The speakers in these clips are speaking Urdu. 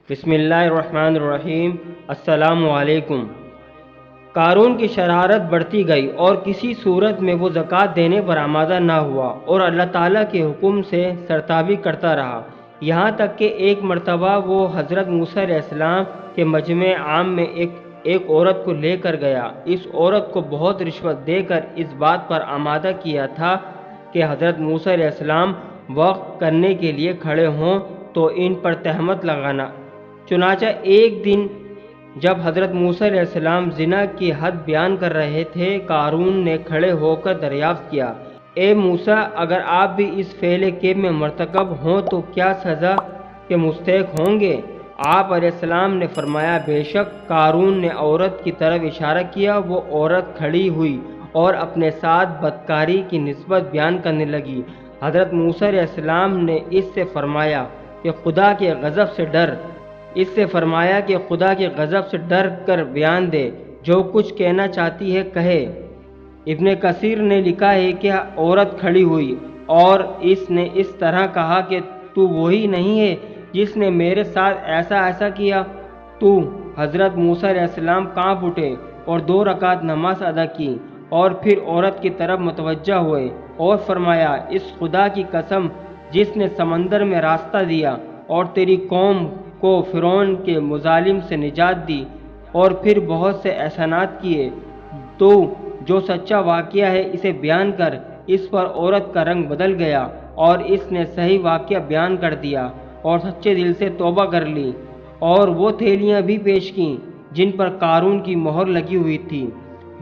بسم اللہ الرحمن الرحیم۔ السلام علیکم۔ قارون کی شرارت بڑھتی گئی اور کسی صورت میں وہ زکوٰۃ دینے پر آمادہ نہ ہوا اور اللہ تعالیٰ کے حکم سے سرتابی کرتا رہا، یہاں تک کہ ایک مرتبہ وہ حضرت موسیٰ علیہ السلام کے مجمع عام میں ایک عورت کو لے کر گیا۔ اس عورت کو بہت رشوت دے کر اس بات پر آمادہ کیا تھا کہ حضرت موسیٰ علیہ السلام وقف کرنے کے لیے کھڑے ہوں تو ان پر تہمت لگانا۔ چنانچہ ایک دن جب حضرت موسیٰ علیہ السلام زنا کی حد بیان کر رہے تھے، قارون نے کھڑے ہو کر دریافت کیا، اے موسیٰ، اگر آپ بھی اس فعل کیب میں مرتکب ہوں تو کیا سزا کے مستحق ہوں گے؟ آپ علیہ السلام نے فرمایا، بے شک۔ قارون نے عورت کی طرف اشارہ کیا، وہ عورت کھڑی ہوئی اور اپنے ساتھ بدکاری کی نسبت بیان کرنے لگی۔ حضرت موسیٰ علیہ السلام نے اس سے فرمایا کہ خدا کے غضب سے ڈر کر بیان دے، جو کچھ کہنا چاہتی ہے کہے۔ ابن کثیر نے لکھا ہے کہ عورت کھڑی ہوئی اور اس نے اس طرح کہا کہ تو وہی نہیں ہے جس نے میرے ساتھ ایسا کیا؟ تو حضرت موسیٰ علیہ السلام کانپ اٹھے اور 2 رکعت نماز ادا کی اور پھر عورت کی طرف متوجہ ہوئے اور فرمایا، اس خدا کی قسم جس نے سمندر میں راستہ دیا اور تیری قوم کو فرعون کے مظالم سے نجات دی اور پھر بہت سے احسانات کیے، تو جو سچا واقعہ ہے اسے بیان کر۔ اس پر عورت کا رنگ بدل گیا اور اس نے صحیح واقعہ بیان کر دیا اور سچے دل سے توبہ کر لی، اور وہ تھیلیاں بھی پیش کیں جن پر قارون کی مہر لگی ہوئی تھی۔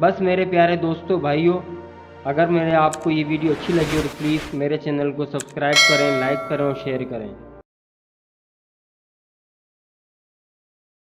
بس میرے پیارے دوستو، بھائیو، اگر آپ کو یہ ویڈیو اچھی لگی ہو تو پلیز میرے چینل کو سبسکرائب کریں، لائک کریں اور شیئر کریں۔